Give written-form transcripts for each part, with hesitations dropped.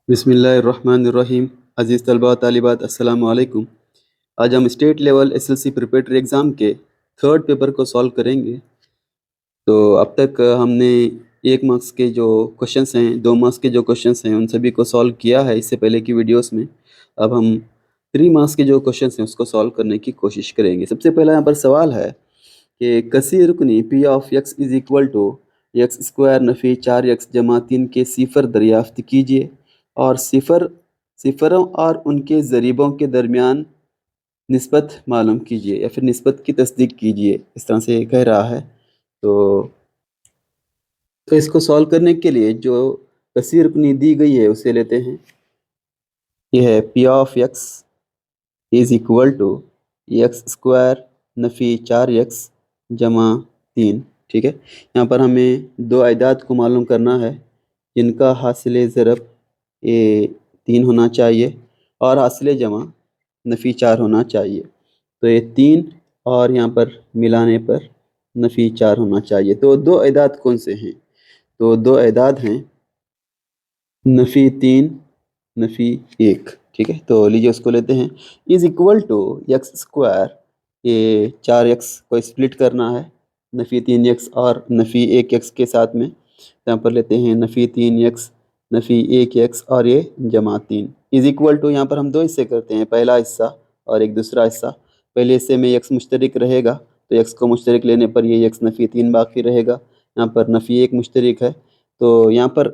बिस्मिल्लाहिर्रहमानिर्रहीम। अज़ीज़ तलबा तालिबात, अस्सलामु अलैकुम। आज हम state level SLC preparatory exam के थर्ड पेपर को सॉल्व करेंगे। तो अब तक हमने 1 मार्क्स के जो क्वेश्चंस हैं, 2 मार्क्स के जो क्वेश्चंस हैं, उन सभी को सॉल्व किया है इससे पहले की वीडियोस में। अब हम 3 मार्क्स के जो क्वेश्चंस हैं उसको सॉल्व करने की कोशिश करेंगे। सबसे पहला यहाँ पर सवाल है कि कसी रुकनी P of x is equal to x square नफ़ी 4x जमा 3 के सिफर दरियाफ्त कीजिए और सिफरों और उनके ज़रीबों के दरमियान निस्बत मालूम कीजिए या फिर निस्बत की तस्दीक कीजिए, इस तरह से कह रहा है। तो इसको सॉल्व करने के लिए जो कसी रुकनी दी गई है उसे लेते हैं। यह है P of x is equal to x square नफ़ी 4x जमा 3। ठीक है, यहाँ पर हमें दो अदाद को मालूम करना है जिनका हासिल ज़रब ये 3 होना चाहिए और हासिल जमा नफ़ी 4 होना चाहिए। तो ये 3 और यहाँ पर मिलाने पर नफ़ी 4 होना चाहिए। तो दो अदाद कौन से हैं? तो दो अदाद हैं नफ़ी 3, नफ़ी 1। ठीक है, तो लीजिए उसको लेते हैं। Is equal to x square, ये 4x को स्प्लिट करना है नफ़ी 3x और नफ़ी 1x के साथ में। यहाँ पर लेते हैं नफ़ी 3x नफ़ी 1x और ये जमा 3 इज़ इक्वल टू, यहाँ पर हम दो हिस्से करते हैं, पहला हिस्सा और एक दूसरा हिस्सा। पहले हिस्से में x मुश्तरिक रहेगा तो x को मुश्तरिक लेने पर ये x नफ़ी 3 बाकी रहेगा। यहाँ पर नफ़ी 1 मुश्तरिक है तो यहाँ पर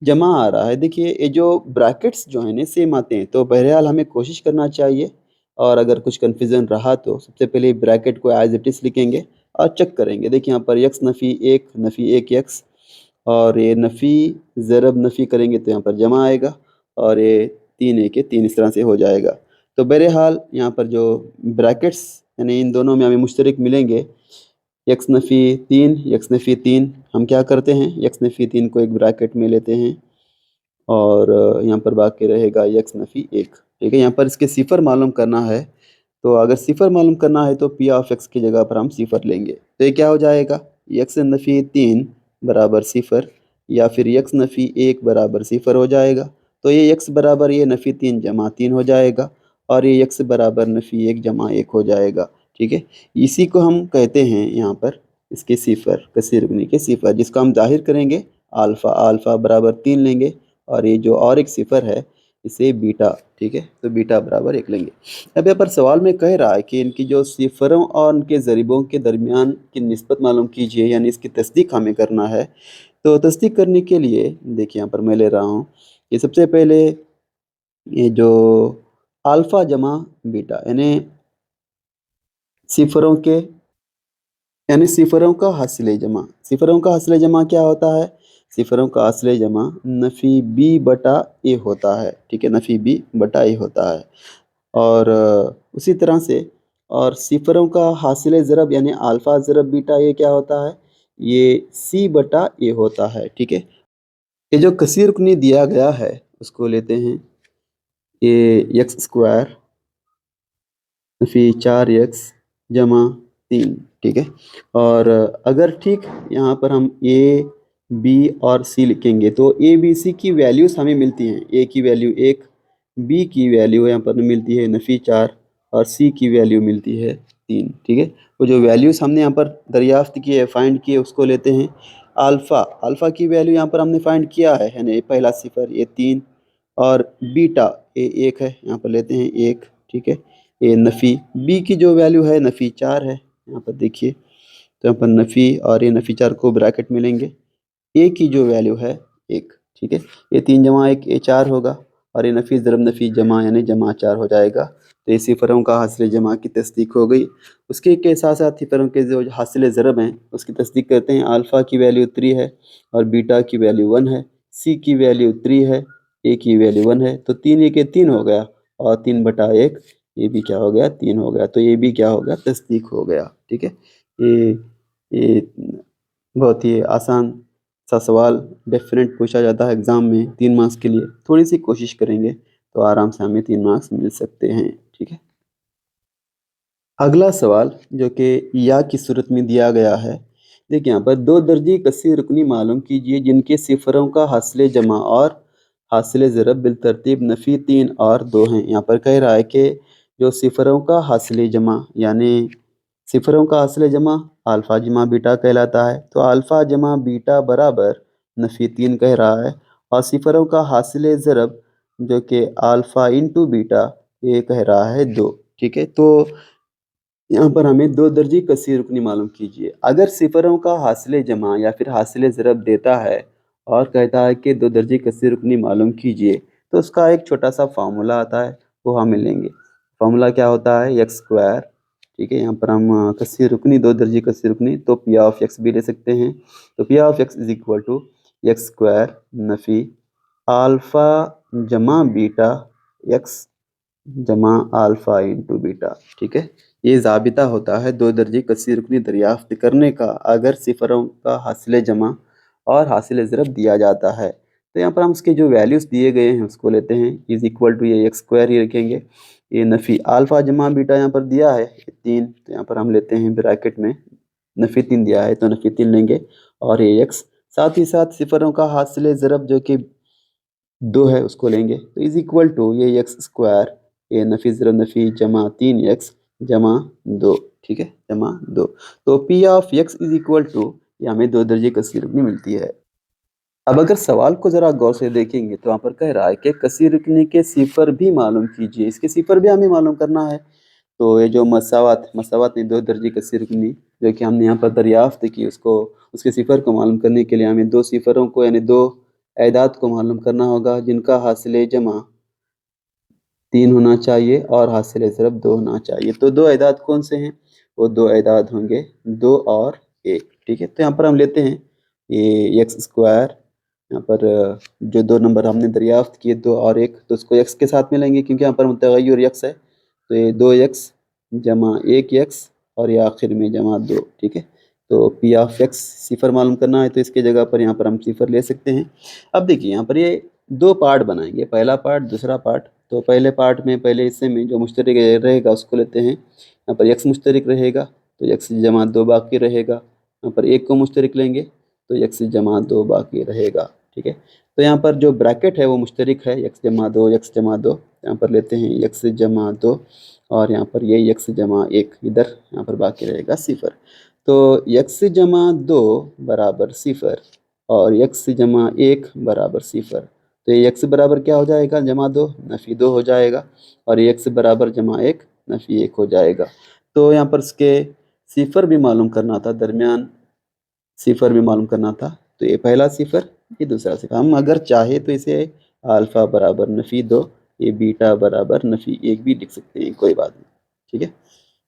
जमा आ रहा है। देखिए ये जो ब्रैकेट्स जो हैं ना सेम आते हैं, तो बहरहाल हमें कोशिश करना चाहिए। और अगर कुछ कन्फ्यूज़न रहा तो सबसे पहले ब्रैकेट को एज इट इज़ लिखेंगे और चेक करेंगे। देखिए यहाँ पर x नफ़ी 1 नफ़ी 1x और ये नफ़ी ज़रब नफ़ी करेंगे तो यहाँ पर जमा आएगा और ये 3 1 के 3 इस तरह से हो जाएगा। तो बहरहाल यहाँ पर जो ब्रैकेट्स यानी इन दोनों में हमें मुश्तरिक मिलेंगे एक्स नफ़ी 3 एक्स नफ़ी 3। हम क्या करते हैं, एक्स नफ़ी 3 को एक ब्रैकेट में लेते हैं और यहाँ पर बाकी रहेगा एक्स नफ़ी 1। ठीक है, यहाँ पर इसके सिफर मालूम करना है। तो अगर सिफर मालूम करना है तो पी ऑफ एक्स की जगह पर हम सिफर लेंगे। तो ये क्या हो जाएगा, एक्स नफ़ी 3 बराबर सिफर या फिर एक्स नफ़ी 1 बराबर सिफर हो जाएगा। तो ये एक्स बराबर ये नफ़ी 3 जमा 3 हो जाएगा और ये एक्स बराबर नफ़ी 1 जमा 1 हो जाएगा। ठीक है, इसी को हम कहते हैं यहाँ पर इसके सिफर, कसीर रुकनी के सिफर, जिसको हम जाहिर करेंगे अल्फ़ा। अल्फ़ा बराबर 3 लेंगे और ये जो और एक सिफर है इसे बीटा। ठीक है, तो बीटा बराबर 1 लेंगे। अब यहाँ पर सवाल में कह रहा है कि इनकी जो सिफरों और उनके ज़रीबों के दरमियान की निस्बत मालूम कीजिए, यानी इसकी तस्दीक हमें करना है। तो तस्दीक करने के लिए देखिए यहाँ पर मैं ले रहा हूँ कि सबसे पहले ये जो अल्फ़ा जमा बीटा यानी सिफरों का हासिल जमा। सिफरों का हासिल जमा क्या होता है? सिफरों का हासिल जमा नफ़ी बी बटा ए होता है। ठीक है, नफ़ी बी बटा ए होता है। और उसी तरह से और सिफरों का हासिल ज़रब यानी अल्फ़ा ज़रब बीटा ये क्या होता है? ये सी बटा ए होता है। ठीक है, ये जो कसीर रुकनी दिया गया है उसको लेते हैं। ये एक्स स्क्वायर नफ़ी 4x जमा 3। ठीक है, और अगर ठीक यहाँ पर हम ए बी और सी लिखेंगे तो ए बी सी की वैल्यूज़ हमें मिलती हैं। ए की वैल्यू 1, बी की वैल्यू यहाँ पर मिलती है नफ़ी 4 और सी की वैल्यू मिलती है 3। ठीक है, वो जो वैल्यूज़ हमने यहाँ पर दरियाफ्त की है, फाइंड किए, उसको लेते हैं। अल्फ़ा, अल्फ़ा की वैल्यू यहाँ पर हमने फाइंड किया है, यानी पहला सिफर ये 3 और बीटा ये 1 है, यहाँ पर लेते हैं 1। ठीक है, ये नफ़ी बी की जो वैल्यू है नफ़ी 4 है, यहाँ पर देखिए। तो यहाँ पर नफ़ी और ये नफ़ी 4 को ब्रैकेट में लेंगे। ए की जो वैल्यू है 1। ठीक है, ये 3 जमा 1 ये 4 होगा और ये नफ़ी ज़रब नफ़ी जमा यानी जमा 4 हो जाएगा। तो ये सिफरों का हासिल जमा की तस्दीक हो गई। उसके के साथ साथ सिफरों के जो हासिल ज़रब हैं उसकी तस्दीक करते हैं। अल्फ़ा की वैल्यू 3 है और बीटा की वैल्यू 1 है, सी की वैल्यू 3 है, ए की वैल्यू 1 है। तो 3 1 3 हो गया और 3 बटा 1 ये भी क्या हो गया, 3 हो गया। तो ये भी क्या हो गया, तस्दीक हो गया। ठीक है, ये बहुत ही आसान सा सवाल डेफिनेट पूछा जाता है एग्ज़ाम में 3 मार्क्स के लिए। थोड़ी सी कोशिश करेंगे तो आराम से हमें 3 मार्क्स मिल सकते हैं। ठीक है, अगला सवाल जो कि या की सूरत में दिया गया है। देखिए यहाँ पर दो दर्जी कसी रुकनी मालूम कीजिए जिनके सिफरों का हासिल जमा और हासिल ज़रब बिलतरतीब नफ़ी 3 और 2 हैं। यहाँ पर कह रहा है कि जो सिफरों का हासिल जमा यानी सिफरों का हासिल जमा अल्फ़ा जमा बीटा कहलाता है। तो अल्फ़ा जमा बीटा बराबर नफ़ी 3 कह रहा है और सिफरों का हासिल ज़रब जो कि अल्फ़ा इंटू बीटा ये कह रहा है 2। ठीक है, तो यहाँ पर हमें दो दर्जी कसीर रुकनी मालूम कीजिए। अगर सिफरों का हासिल जमा या फिर हासिल ज़रब देता है और कहता है कि दो दर्जी कसीर रुकनी मालूम कीजिए, तो उसका एक छोटा सा फार्मूला आता है, वो हम लेंगे। फार्मूला क्या होता है? X square. ठीक है, यहाँ पर हम कसीर रुकनी दो दर्जी कसीर रुकनी तो पी ऑफ एक्स भी ले सकते हैं। तो P of x is equal to x square नफ़ी अल्फ़ा जमा बीटा एक्स जमा अल्फ़ा इंटू बीटा। ठीक है, ये ज़ाबिता होता है दो दर्जे कसीर रुकनी दरियाफ्त करने का अगर सिफरों का हासिल जमा और हासिल ज़रब दिया जाता है। तो यहाँ पर हम उसके जो वैल्यूज़ दिए गए हैं उसको लेते हैं। इज़ इक्वल टू ये एक्स स्क्वायर ही रखेंगे, ये नफ़ी अल्फ़ा जमा बीटा यहाँ पर दिया है 3, तो यहाँ पर हम लेते हैं ब्रैकेट में नफ़ी 3 दिया है तो नफ़ी 3 लेंगे और ये एक्स, साथ ही साथ सिफरों का हासिल ज़रब जो कि 2 है उसको लेंगे। तो इज़ इक्वल टू ये एक्स स्क्वायर ये नफ़ी ज़रब नफ़ी जमा 3 एक्स जमा 2। ठीक है, जमा 2। तो P of x is equal to ये हमें दो दर्जे कसीर रुकनी मिलती है। अब अगर सवाल को ज़रा गौर से देखेंगे तो वहाँ पर कह रहा है कि कसीर रुकनी के सिफर भी मालूम कीजिए, इसके सिफर भी हमें मालूम करना है। तो ये जो मसावत मसावत ने दो दर्जे कसीर रुकनी जो कि हमने यहाँ पर दरियाफ्त की उसको उसके सिफर को मालूम करने के लिए हमें दो सिफरों को यानी दो एदाद को मालूम करना होगा जिनका हासिल जमा 3 होना चाहिए और हासिल ज़रब 2 होना चाहिए। तो दो एदाद कौन से हैं? वो दो एदाद होंगे 2 और 1। ठीक है, तो यहाँ पर हम लेते हैं ये एक्स स्क्वायर, यहाँ पर जो दो नंबर हमने दरियाफ्त किए 2 और 1 तो उसको एक्स के साथ में लेंगे क्योंकि यहाँ पर मुतगय्यर एक्स है। तो ये 2 एक्स जमा 1 एक्स और ये आखिर में जमा 2। ठीक है, तो पी ऑफ एक्स सिफर मालूम करना है तो इसके जगह पर यहाँ पर हम सिफर ले सकते हैं। अब देखिए यहाँ पर ये दो पार्ट बनाएंगे, पहला पार्ट दूसरा पार्ट। तो पहले पार्ट में पहले हिस्से में जो मुश्तरक रहेगा उसको लेते हैं। यहाँ पर एक्स मुश्तरक रहेगा तो एक्स जमा 2 बाकी रहेगा। यहाँ पर 1 को मुश्तरक लेंगे तो एक्स जमा 2 बाकी रहेगा। ठीक है, तो यहाँ पर जो ब्रैकेट है वो मुश्तरक है एक्स जमा 2 एक्स जमा 2। यहाँ पर लेते हैं एक्स जमा 2 और यहाँ पर ये एक्स जमा 1 इधर यहाँ पर बाकी रहेगा सिफर। तो एक्स जमा 2 बराबर सिफर और एक्स जमा 1 बराबर सिफर। तो ये एक्स बराबर क्या हो जाएगा? जमा 2 नफ़ी 2 हो जाएगा और ये एक्स बराबर जमा 1 नफ़ी 1 हो जाएगा। तो यहाँ पर इसके सिफर भी मालूम करना था, दरमियान सिफर भी मालूम करना था। तो ये पहला सिफर ये दूसरा सिफर। हम अगर चाहे तो इसे अल्फ़ा बराबर नफ़ी 2 ये बीटा बराबर नफ़ी 1 भी लिख सकते हैं, कोई बात नहीं। ठीक है,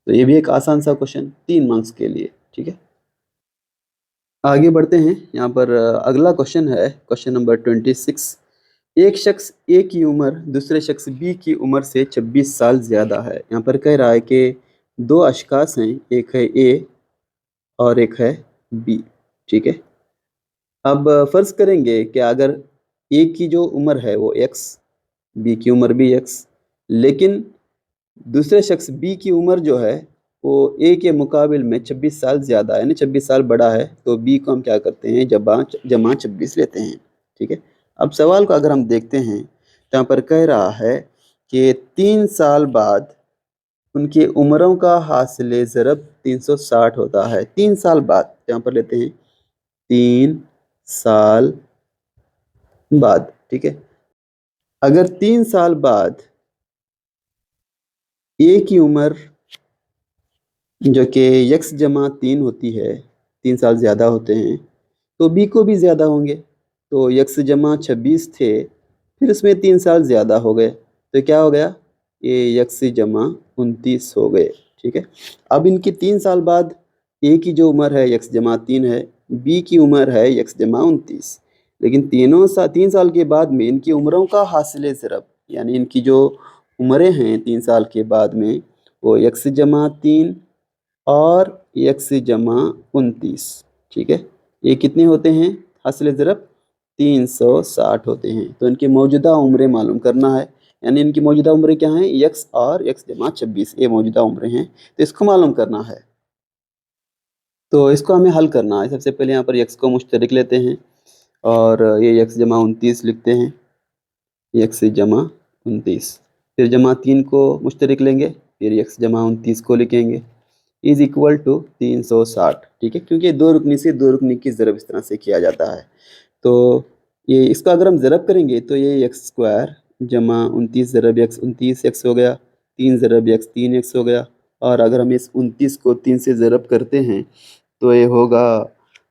तो ये भी एक आसान सा क्वेश्चन 3 मार्क्स के लिए। ठीक है, आगे बढ़ते हैं। यहाँ पर अगला क्वेश्चन है क्वेश्चन नंबर 26। एक शख्स ए की उम्र दूसरे शख्स बी की उम्र से 26 साल ज़्यादा है। यहाँ पर कह रहा है कि दो अशखास हैं, एक है ए और एक है बी। ठीक है, अब फ़र्ज़ करेंगे कि अगर ए की जो उम्र है वो एक्स, बी की उम्र भी एक्स, लेकिन दूसरे शख्स बी की उम्र जो है वो ए के मुकाबिल में 26 साल ज़्यादा है यानी 26 साल बड़ा है। तो बी को हम क्या करते हैं? जमा 26 लेते हैं। ठीक है, अब सवाल को अगर हम देखते हैं तो यहाँ पर कह रहा है कि 3 साल बाद उनकी उम्रों का हासिल ज़रब 360 होता है। 3 साल बाद यहाँ पर लेते हैं 3 साल बाद। ठीक है, अगर 3 साल बाद ए की उम्र जो कि यक्स जमा 3 होती है, 3 साल ज़्यादा होते हैं, तो बी को भी ज़्यादा होंगे। तो यक्स जमा 26 थे, फिर उसमें 3 साल ज़्यादा हो गए, तो क्या हो गया? ये यक्स जमा 29 हो गए। ठीक है, अब इनकी 3 साल बाद ए की जो उम्र है यक्स जमा 3 है, बी की उम्र है यक्स जमा 29, लेकिन 3 साल के बाद में इनकी उम्रों का हासिल ज़रब यानी इनकी जो उम्रें हैं 3 साल के बाद में वो यक्स जमा 3 और एक्स जमा 29। ठीक है, ये कितने होते हैं? हासिल ज़रब 360 होते हैं। तो इनकी मौजूदा उम्रें मालूम करना है, यानी इनकी मौजूदा उम्रें क्या हैं? एक्स और एक्स जमा 26 ये मौजूदा उम्रें हैं, तो इसको मालूम करना है। तो इसको हमें हल करना है। सबसे पहले यहाँ पर एक्स को मुश्तरक लेते हैं और ये एक्स जमा 29 लिखते हैं x जमा 29, फिर जमा 3 को मुश्तरिक लेंगे, फिर x जमा 29 को लिखेंगे, इज इक्वल टू 360। ठीक है, क्योंकि दो रुकनी से दो रुकनी की ज़रब इस तरह से किया जाता है। तो ये इसका अगर हम ज़रब करेंगे तो ये एक्स स्क्वायर जमा 29 ज़रब एक्स 29 एक्स हो गया, 3 ज़रब एक्स 3 एक्स हो गया, और अगर हम इस 29 को 3 से ज़रब करते हैं तो ये होगा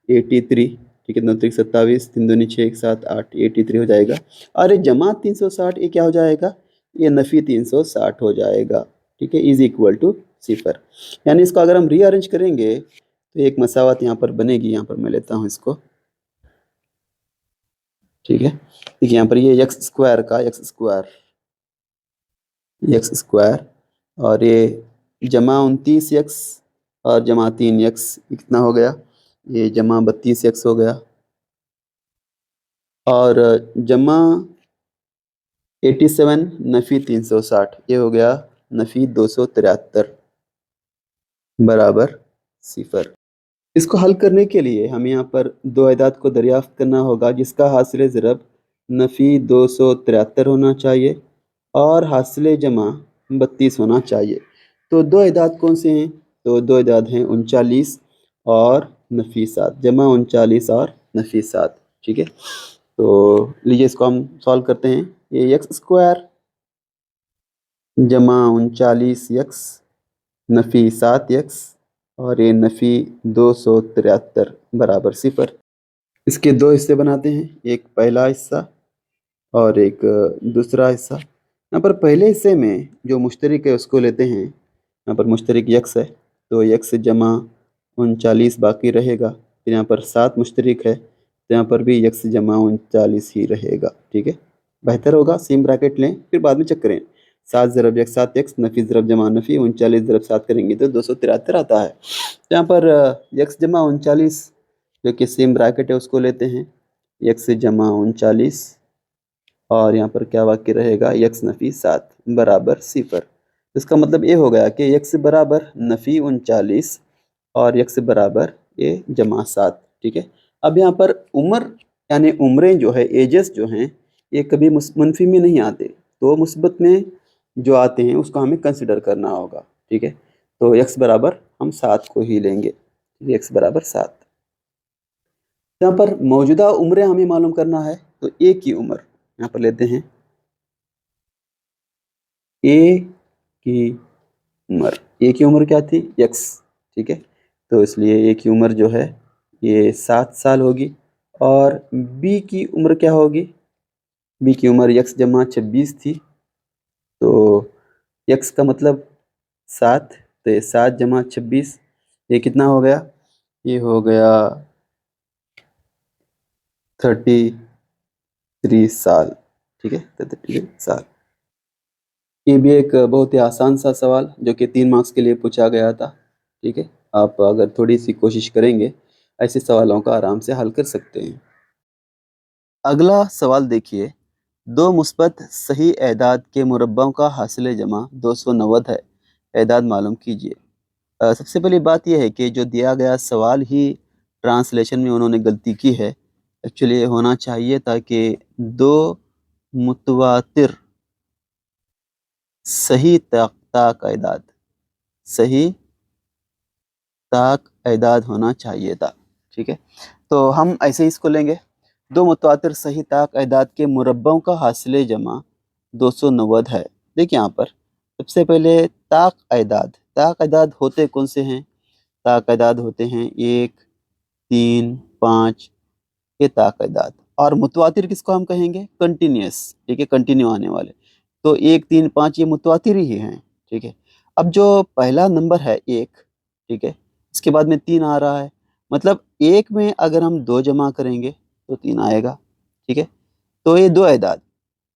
83। ठीक है, 9 3 27, 3 दूनी 6 1 7 8, 83 हो जाएगा। और ये जमा 360 ये क्या हो जाएगा, ये नफ़ी 360 हो जाएगा। ठीक है, इज इक्वल टू 0। यानी इसको अगर हम रीअरेंज करेंगे तो एक मसावत यहाँ पर बनेगी। यहाँ पर मैं लेता हूँ इसको। ठीक है, देखिए यहाँ पर ये एक्स स्क्वायर का एक्स स्क्वायर और ये जमा 29 एक्स और जमा 3 एक्स कितना हो गया, ये जमा 32 एक्स हो गया, और जमा 87 नफ़ी 360 ये हो गया नफ़ी 273 बराबर 0। इसको हल करने के लिए हमें यहाँ पर दो अदाद को दरियाफ्त करना होगा जिसका हासिल ज़रब नफ़ी 273 होना चाहिए और हासिल जमा 32 होना चाहिए। तो दो अदाद कौन से हैं, तो दो अदाद हैं 39 और नफ़ी 7, जमा 39 और नफ़ी 7। ठीक है, तो लीजिए इसको हम सॉल्व करते हैं। ये एक्स स्क्वायर जमा 39 एक्स नफ़ी 7 एक्स और ये नफ़ी 273 बराबर 0। इसके दो हिस्से बनाते हैं, एक पहला हिस्सा और एक दूसरा हिस्सा। यहाँ पर पहले हिस्से में जो मुश्तरिक है उसको लेते हैं। यहाँ पर मुश्तरिक यक्स है तो यक्स जमा 39 बाकी रहेगा, फिर यहाँ पर 7 मुश्तरिक है तो यहाँ पर भी यक्स जमा 39 ही रहेगा। ठीक है, बेहतर होगा सेम ब्रैकेट लें फिर बाद में चेक करें। 7 ज़रब यक्स 7 एक्स नफ़ी ज़रब जमा नफ़ी 39 ज़रब 7 करेंगे तो 273 आता है। तो यहाँ पर यक्स जमा 39 जो कि सेम ब्रैकेट है उसको लेते हैं, यक्स जमा 39 और यहाँ पर क्या वाक्य रहेगा, यक्स नफ़ी 7 बराबर 0। इसका मतलब ये हो गया कि यक्स बराबर नफ़ी 39 और यक्स बराबर ये जमा 7। ठीक है, अब यहाँ पर उम्र यानी उम्रें जो है एजेस जो हैं ये कभी मुनफी में नहीं आते, तो मुस्बत में जो आते हैं उसको हमें कंसिडर करना होगा। ठीक है, तो यक्स बराबर हम 7 को ही लेंगे, यक्स बराबर 7। यहाँ पर मौजूदा उम्रें हमें मालूम करना है तो ए की उम्र यहाँ पर लेते हैं, ए की ए की उम्र क्या थी, एक्स। ठीक है, तो इसलिए ए की उम्र जो है ये 7 साल होगी। और बी की उम्र क्या होगी, बी की उम्र एक्स जमा 26 थी, तो एक्स का मतलब 7, तो ये 7 जमा 26 ये कितना हो गया, ये हो गया 33 साल। ठीक है, 33 साल। ये भी एक बहुत ही आसान सा सवाल जो कि 3 मार्क्स के लिए पूछा गया था। ठीक है, आप अगर थोड़ी सी कोशिश करेंगे ऐसे सवालों का आराम से हल कर सकते हैं। अगला सवाल देखिए, दो मुस्बत सही एदाद के मुरब्बों का हासिल जमा 290 है, एदाद मालूम कीजिए। सबसे पहली बात यह है कि जो दिया गया सवाल ही ट्रांसलेशन में उन्होंने गलती की है। एक्चुअली ये होना चाहिए था कि दो मुतवातिर सही ताक एदाद, सही ताक एदाद होना चाहिए था। ठीक है, तो हम ऐसे ही इसको लेंगे, दो मुतवातिर सही ताक एदाद के मुरब्बों का हासिल जमा 290 है। देखिए यहाँ पर सबसे पहले ताक एदाद होते कौन से हैं, ताक एदाद होते हैं 1 3 5, ये ताक एदाद। और मुतवातिर किसको हम कहेंगे, कंटिन्यूस। ठीक है, कंटिन्यू आने वाले, तो 1 3 5 ये मुतवातिर ही हैं। ठीक है, अब जो पहला नंबर है 1, ठीक है, इसके बाद में 3 आ रहा है, मतलब 1 में अगर हम 2 जमा करेंगे तो 3 आएगा। ठीक है, तो ये दो एदाद।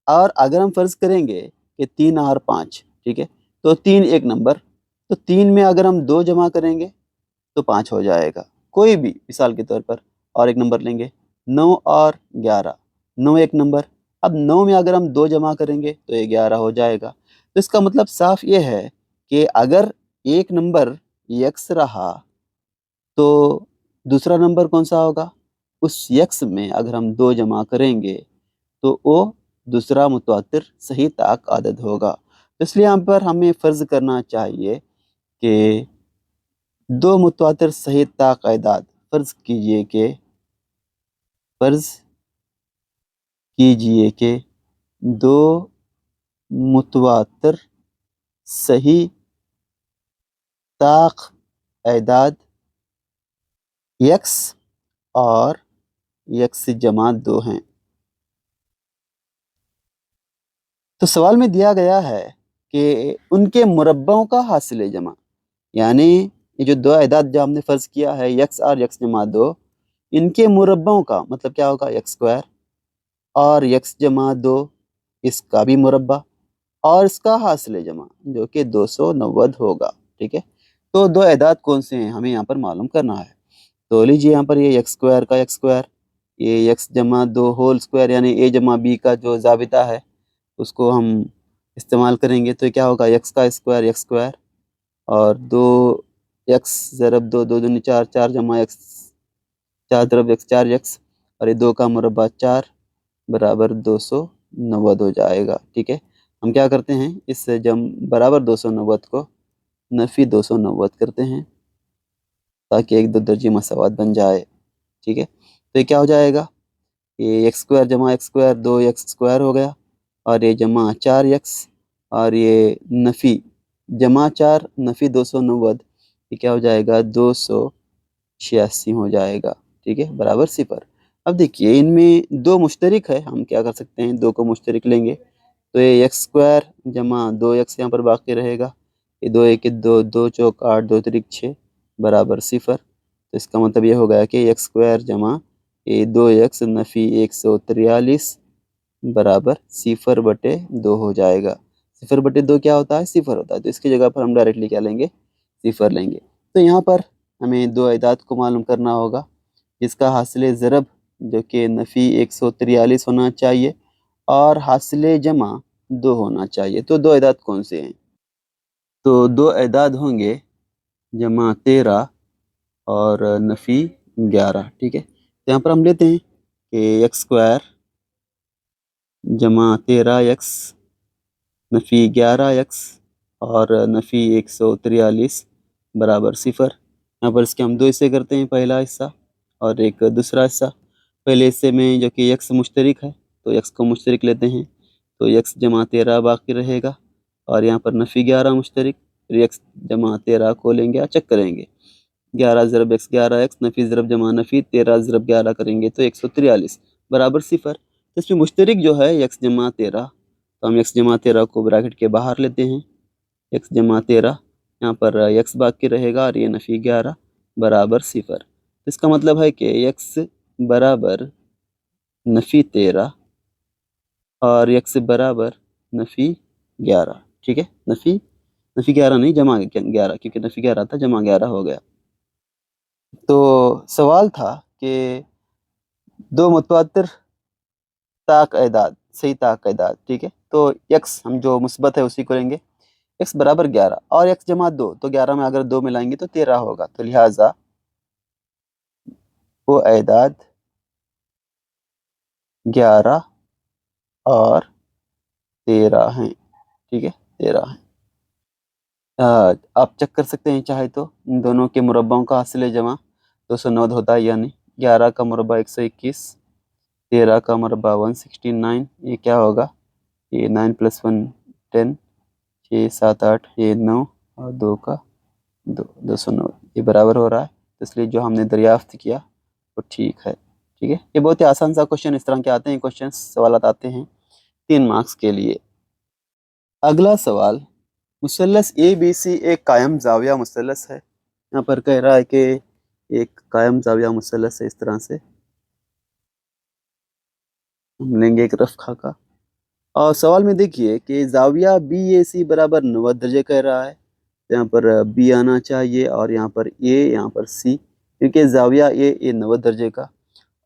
और अगर हम फर्ज करेंगे कि 3 और 5, ठीक है, तो 3 एक नंबर, तो 3 में अगर हम 2 जमा करेंगे तो 5 हो जाएगा। कोई भी मिसाल के तौर पर और एक नंबर लेंगे, 9 और 11, 9 एक नंबर, अब 9 में अगर हम 2 जमा करेंगे तो ये 11 हो जाएगा। तो इसका मतलब साफ ये है कि अगर एक नंबर यक्स रहा तो दूसरा नंबर कौन सा होगा, उस यक्स में अगर हम 2 जमा करेंगे तो वो दूसरा मुतवातिर सही ताक आदद होगा। तो इसलिए यहाँ पर हमें फ़र्ज़ करना चाहिए कि दो मुतवातिर सही ताक आदाद फ़र्ज़ कीजिए कि दो मुतवातिर सही ताक आदाद यक्स और यक्स जमा 2 हैं। तो सवाल में दिया गया है कि उनके मुरब्बों का हासिल जमा, यानी ये जो दो आदाद जो हमने फ़र्ज़ किया है यक्स और यक्स जमा 2, इनके मुरब्बों का मतलब क्या होगा, यक्स स्क्वायर और यक्स जमा 2 इसका भी मुरब्बा और इसका हासिल जमा जो कि 290 होगा। ठीक है, तो दो आदाद कौन से हैं हमें यहाँ पर मालूम करना है। तो लीजिए यहाँ पर ये यक्स स्क्वायर का यक्स स्क्वायर, ये यक्स जमा 2 होल स्क्वायर यानी ए जमा बी का जो ज़ाबिता है उसको हम इस्तेमाल करेंगे। तो क्या होगा, यक्स का स्क्वायर यक्स स्क्वायर और 2 यक्स ज़रब 2 2 दूनी 4 4 जमा यक्स 4 ज़रब यक्स 4 यक्स और ये 2 का मुरब्बा 4 बराबर 290 हो जाएगा। ठीक है, हम क्या करते हैं, इस जम बराबर 290 को नफ़ी 290 करते हैं ताकि एक दो दर्जी मसावात बन जाए। ठीक है, तो ये क्या हो जाएगा, ये एक्स स्क्वायर जमा एक्स स्क्वायर 2 एक्स स्क्वायर हो गया और ये जमा 4 एक्स और ये नफ़ी जमा 4 नफ़ी 290, ये क्या हो जाएगा 286 हो जाएगा। ठीक है, बराबर 0। अब देखिए इनमें दो मुश्तरिक है, हम क्या कर सकते हैं, दो को मुश्तरिक लेंगे तो ये एक्स स्क्वायर जमा 2 एक्स यहाँ पर बाकी रहेगा, ये 2 एक 2 2 चौक 8 2 त्रिक 6 बराबर 0। तो इसका मतलब ये हो गया कि एक्स स्क्वायर जमा ये 2 एक्स नफ़ी 143 बराबर 0/2 हो जाएगा। 0/2 क्या होता है, 0 होता है, तो इसकी जगह पर हम डायरेक्टली क्या लेंगे, 0 लेंगे। तो यहाँ पर हमें दो आदाद को मालूम करना होगा जिसका हासिल ज़रब जो कि नफ़ी 143 होना चाहिए और हासिल जमा 2 होना चाहिए। तो दो आदाद कौन से हैं, तो दो आदाद होंगे जमा 13 और नफ़ी 11। ठीक है, तो यहाँ पर हम लेते हैं कि एक्स स्क्वायर जमा 13 एक्स नफ़ी 11 एक्स और नफ़ी 143 बराबर 0। यहाँ पर इसके हम दो हिस्से करते हैं, पहला हिस्सा और एक दूसरा हिस्सा। पहले हिस्से में जो कि एक्स मुश्तरिक है तो एक्स को मुश्तरिक लेते हैं, तो एक्स जमा 13 बाकी रहेगा और यहाँ पर नफ़ी 11 मुश्तरिक, फिर एक्स जमा 13 को लेंगे या चेक करेंगे, 11 ज़रब एक्स 11 एक्स नफ़ी ज़रब जमा नफ़ी 13 ज़रब 11 करेंगे तो 143 बराबर 0। तो इसमें मुश्तरिक जो है एक्स जमा 13, तो हम एक्स जमा 13 को ब्रैकेट के बाहर लेते हैं, एक्स जमा 13 यहाँ पर एक्स बाकी रहेगा और ये नफ़ी 11 बराबर 0। तो इसका मतलब है कि एक्स बराबर नफ़ी 13 और एक्स बराबर नफ़ी 11। ठीक है, नफ़ी 11 नहीं जमा 11, क्योंकि नफ़ी 11 था जमा 11 हो गया। तो सवाल था कि दो मुतवातिर ताक आदाद सही ताक आदाद। ठीक है, तो एक्स हम जो मुस्बत है उसी को लेंगे, एक्स बराबर 11 और एक्स जमा 2, तो 11 में अगर 2 मिलाएंगे तो 13 होगा, तो लिहाजा वो आदाद 11 और 13 हैं। ठीक है, 13 हैं। आप चेक कर सकते हैं चाहे तो इन दोनों के मुरब्बाओं का हासिल जमा 209 होता है, यानी 11 का मुरब्बा 121, 13 का मुरब्बा 169, ये क्या होगा, ये 9 + 1 10, 6 7 8, ये 9 और 2 का 2 209, ये बराबर हो रहा है। तो इसलिए जो हमने दरियाफ्त किया वो ठीक है। ठीक है, ये बहुत ही आसान सा क्वेश्चन, इस तरह के आते हैं क्वेश्चन, सवाल आते हैं 3 मार्क्स के लिए। अगला सवाल, मुसल्लस ABC एक कायम जाविया मुसल्लस है। यहाँ पर कह रहा है कि एक कायम जाविया मुसल्लस है, इस तरह से हम लेंगे एक रफ खाका और सवाल में देखिए कि जाविया BAC बराबर 90 दर्जे कह रहा है। यहाँ पर B आना चाहिए और यहाँ पर A, यहाँ पर C, क्योंकि जाविया ए 90 दर्जे का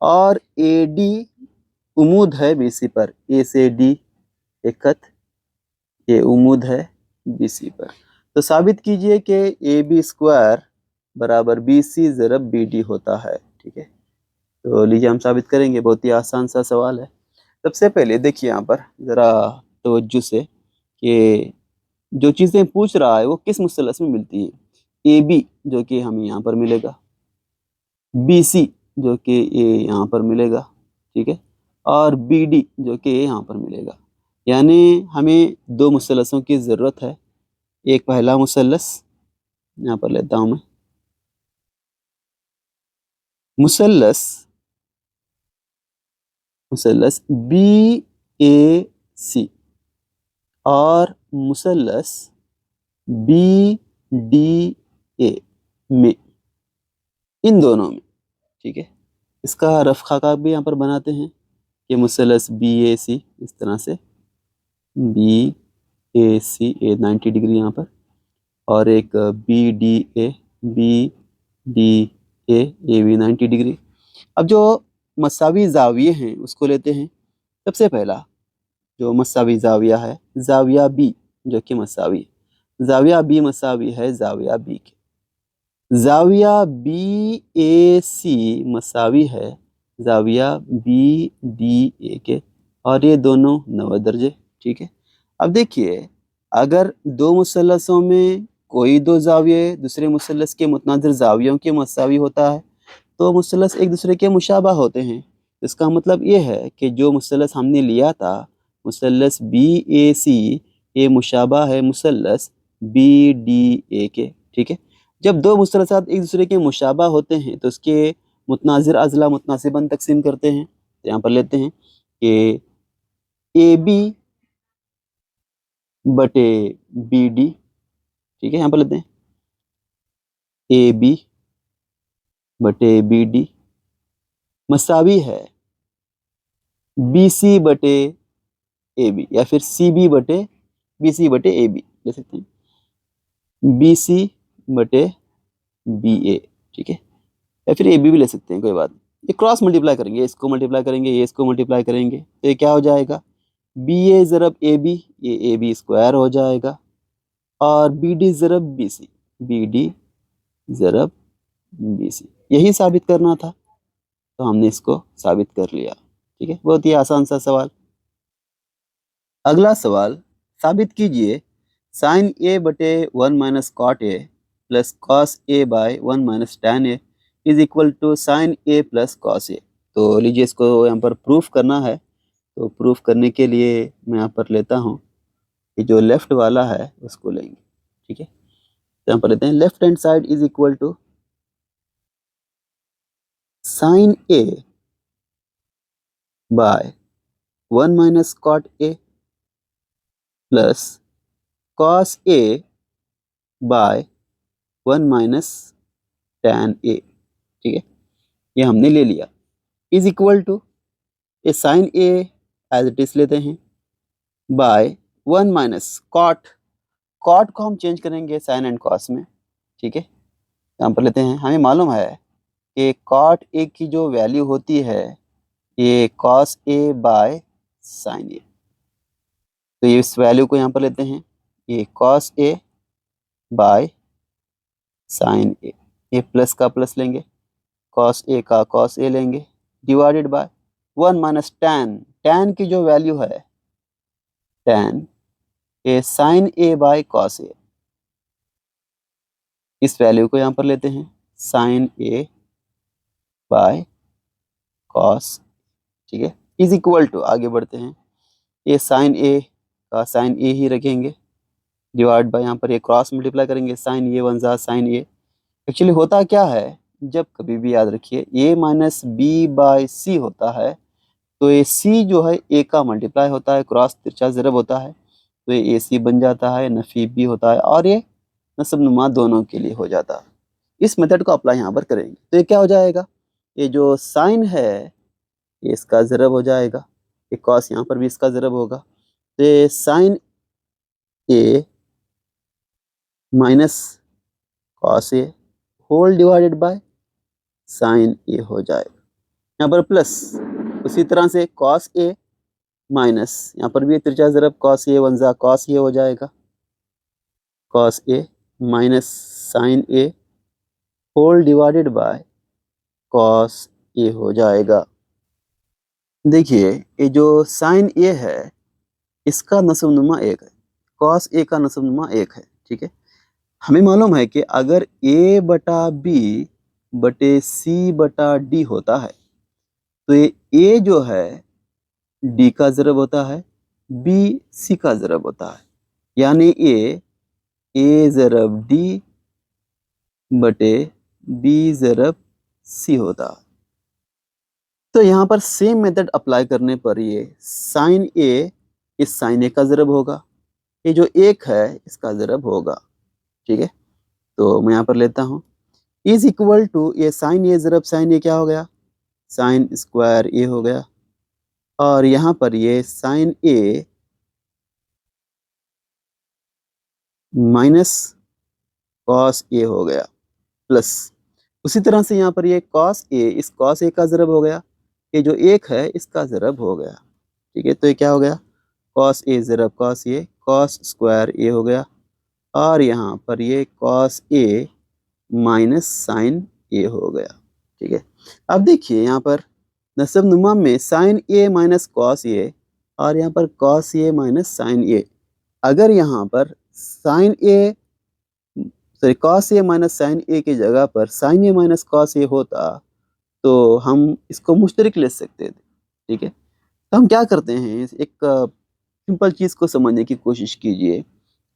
और AD उम्मीद है BC पर, A से D एक खत, ये उम्मीद है BC पर। तो साबित कीजिए कि AB स्क्वायर बराबर BC ज़रब BD होता है। ठीक है, तो लीजिए हम साबित करेंगे, बहुत ही आसान सा सवाल है। सबसे पहले देखिए यहाँ पर ज़रा तवज्जो से कि जो चीज़ें पूछ रहा है वो किस मुसल्लस में मिलती है। ए बी जो कि हमें यहाँ पर मिलेगा, बी सी जो कि ये यहाँ पर मिलेगा, ठीक है, और बी डी जो कि ये यहाँ पर मिलेगा। यानी हमें दो मुसल्लसों की ज़रूरत है। एक पहला मुसल्लस यहाँ पर लेता हूँ मैं, मुसल्लस मुसल्लस बी ए सी और मुसल्लस बी डी ए में, इन दोनों में, ठीक है। इसका रफ खाका भी यहाँ पर बनाते हैं कि मुसल्लस बी ए सी इस तरह से, बी ए सी, ए 90 डिग्री यहाँ पर, और एक B D A, B D A, A भी 90 डिग्री। अब जो मसावी जाविये हैं उसको लेते हैं। सबसे पहला जो मसावी जाविया है, जाविया बी जो कि मसावी, जाविया बी मसावी है जाविया बी के, जाविया बी ए सी मसावी है जाविया बी डी ए के, और ये दोनों 90 दर्जे, ठीक है। अब देखिए, अगर दो मुसल्लसों में कोई दो जाविये दूसरे मुसल्लस के मुतनाज़िर जावियों के मसावी होता है तो मुसल्लस एक दूसरे के मुशाबा होते हैं। इसका मतलब ये है कि जो मुसल्लस हमने लिया था, मुसल्लस बी ए सी, ये मुशाबा है मुसल्लस बी डी ए के, ठीक है। जब दो मुसल्लसात एक दूसरे के मुशाबा होते हैं तो उसके मुतनाज़िर अज़ला मुतनासिबन तकसीम करते हैं। तो यहाँ पर लेते हैं कि ए बी बटे बी डी, ठीक है। यहाँ पर लेते हैं ए बी बटे बी डी मसावी है बी सी बटे ए बी, या फिर सी बी बटे बी सी बटे ए बी ले सकते हैं, बी सी बटे बी ए, ठीक है, या फिर ए बी भी ले सकते हैं, कोई बात नहीं। ये क्रॉस मल्टीप्लाई करेंगे, इसको मल्टीप्लाई करेंगे, ये इसको मल्टीप्लाई करेंगे, तो ये क्या हो जाएगा, बी ए ज़रब ए बी, ये ए बी स्क्वायर हो जाएगा, और बी डी ज़रब बी सी, बी डी ज़रब बी सी, यही साबित करना था, तो हमने इसको साबित कर लिया, ठीक है। बहुत ही आसान सा सवाल। अगला सवाल, साबित कीजिए साइन ए बटे 1 minus cot A plus cos A by 1 minus tan A is equal to sine A plus cos A. तो लीजिए, इसको यहाँ पर प्रूफ करना है। तो प्रूफ करने के लिए मैं यहाँ पर लेता हूँ कि जो लेफ्ट वाला है उसको लेंगे, ठीक है। तो यहाँ पर लेते हैं left hand side is equal to sine A by 1 minus cot A plus cos A by 1 minus tan A, ठीक है। ये हमने ले लिया, is equal to A sine A as it is लेते हैं बाय 1 माइनस कॉट, कॉट को हम चेंज करेंगे साइन एंड कॉस में, ठीक है। यहाँ पर लेते हैं, हमें मालूम है कि कॉट ए की जो वैल्यू होती है ये कॉस ए बाय साइन ए, तो ये इस वैल्यू को यहाँ पर लेते हैं, ये कॉस ए बाय साइन ए, ये प्लस का प्लस लेंगे, कॉस ए का कॉस ए लेंगे, divided by 1 minus tan, tan की जो वैल्यू है tan A sine A by cos A, इस वैल्यू को यहाँ पर लेते हैं साइन ए बाय कॉस, ठीक है, इज इक्वल टू, आगे बढ़ते हैं, ये साइन ए का साइन ए ही रखेंगे, डिवाइड बाय यहाँ पर ये क्रॉस मल्टीप्लाई करेंगे, साइन ए वन जा साइन ए। एक्चुअली होता क्या है, जब कभी भी याद रखिए ए माइनस बी बाय सी होता है तो ये सी जो है ए का मल्टीप्लाई होता है, क्रॉस तिरछा ज़रब होता है, तो ये ए सी बन जाता है, नफी भी होता है, और ये नस्ब नुमा दोनों के लिए हो जाता है। इस मेथड को अप्लाई यहाँ पर करेंगे तो ये क्या हो जाएगा, ये जो साइन है ये इसका ज़रब हो जाएगा, ये कॉस यहाँ पर भी इसका ज़रब होगा, तो ये sine A minus cos A whole divided by sine A हो जाएगा। यहाँ पर प्लस उसी तरह से कॉस ए माइनस, यहाँ पर भी तिरछा ज़रब कॉस ए वन जा कॉस ए हो जाएगा, cos A minus sine A whole divided by cos A हो जाएगा। देखिए ये जो साइन ए है इसका नस्बनुमा 1 है, कॉस ए का नस्बनुमा 1 है। ठीक है, हमें मालूम है कि अगर ए बटा बी बटे सी बटा डी होता है तो ये ए जो है डी का ज़रब होता है, बी सी का ज़रब होता है, यानी ए ज़रब डी बटे बी ज़रब सी होता है। तो यहाँ पर सेम मेथड अप्लाई करने पर ये साइन ए इस साइन ए का ज़रब होगा, ये जो 1 है इसका ज़रब होगा। ठीक है, तो मैं यहाँ पर लेता हूँ इज इक्वल टू ये साइन ए ज़रब साइन ए क्या हो गया, साइन स्क्वायर ए हो गया, और यहाँ पर ये sine A minus cos A हो गया, प्लस उसी तरह से यहाँ पर ये कॉस ए इस कॉस ए का ज़रब हो गया, ये जो 1 है इसका ज़रब हो गया। ठीक है, तो ये क्या हो गया, cos A ज़रब cos A, cos square ए हो गया, और यहाँ पर ये cos A minus sine A हो गया। ठीक है, अब देखिए यहाँ पर नस्बनुमा में साइन ए माइनस कॉस ए और यहाँ पर कॉस ए माइनस साइन ए, अगर यहाँ पर sign A sorry cos A minus sine ए की जगह पर साइन ए माइनस कॉस ए होता तो हम इसको मुश्तरक ले सकते थे। ठीक है, तो हम क्या करते हैं, एक सिंपल चीज़ को समझने की कोशिश कीजिए।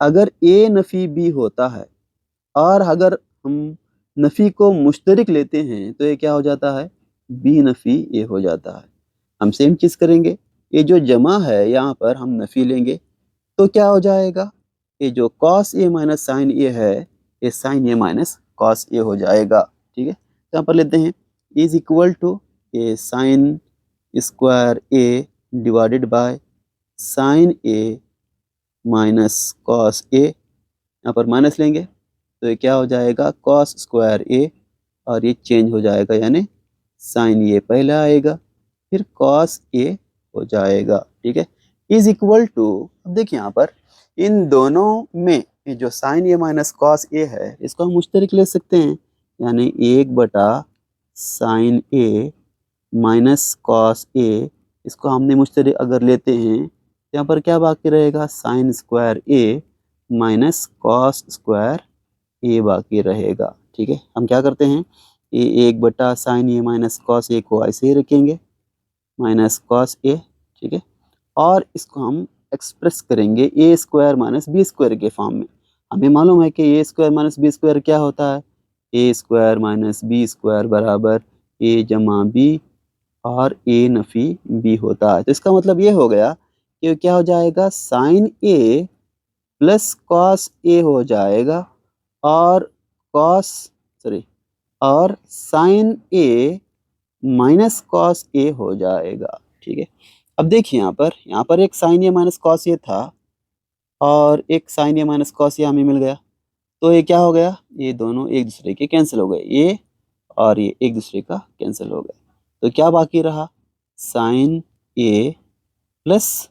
अगर ए नफ़ी बी होता है और अगर हम नफ़ी को मुश्तरक लेते हैं तो ये क्या हो जाता है, बी नफ़ी ए हो जाता है। हम सेम चीज़ करेंगे, ये जो जमा है यहाँ पर हम नफ़ी लेंगे तो क्या हो जाएगा, ये जो cos A minus sine A है ये sine A minus cos A हो जाएगा। ठीक है, तो यहाँ पर लेते हैं is equal to A sine square A divided by sine A minus cos A, यहाँ पर माइनस लेंगे तो ये क्या हो जाएगा, कॉस स्क्वायर ए, और ये चेंज हो जाएगा यानी साइन ए पहले आएगा फिर कॉस ए हो जाएगा। ठीक है, इज इक्वल टू, अब देखिए यहाँ पर इन दोनों में ये जो साइन ए माइनस कॉस ए है इसको हम मुश्तरक ले सकते हैं, यानी 1 बटा साइन ए माइनस कॉस ए, इसको हमने मुश्तरक अगर लेते हैं तो यहाँ पर क्या बाकी रहेगा, साइन स्क्वायर ए माइनस कॉस स्क्वायर ए बाकी रहेगा। ठीक है, हम क्या करते हैं, ये 1 बटा साइन ए माइनस कॉस ए को ऐसे ही रखेंगे माइनस कॉस ए। ठीक है, और इसको हम एक्सप्रेस करेंगे ए स्क्वायर माइनस बी स्क्वायर के फॉर्म में। हमें मालूम है कि ए स्क्वायर माइनस बी स्क्वायर क्या होता है, ए स्क्वायर माइनस बी स्क्वायर बराबर ए जमा बी और ए नफ़ी बी होता है। तो इसका मतलब ये हो गया कि क्या हो जाएगा, sign A plus cos A हो जाएगा और कॉस सॉरी और sign A minus cos A हो जाएगा। ठीक है, अब देखिए यहाँ पर एक साइन ए माइनस कॉस ए था और एक साइन ए माइनस कॉस ए हमें मिल गया, तो ये क्या हो गया, ये दोनों एक दूसरे के कैंसिल हो गए, ये और ये एक दूसरे का कैंसिल हो गया, तो क्या बाकी रहा, साइन ए प्लस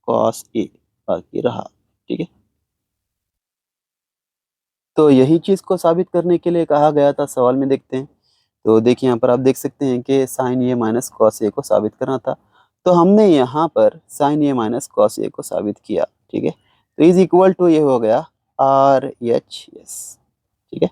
कॉस ए बाकी रहा। ठीक है, तो यही चीज़ को साबित करने के लिए कहा गया था, सवाल में देखते हैं। तो देखिए यहाँ पर आप देख सकते हैं कि साइन ए माइनस कॉस ए को साबित करना था, तो हमने यहाँ पर साइन ए माइनस कॉस ए को साबित किया। ठीक है, तो इज इक्वल टू ये हो गया आर एच एस। ठीक है।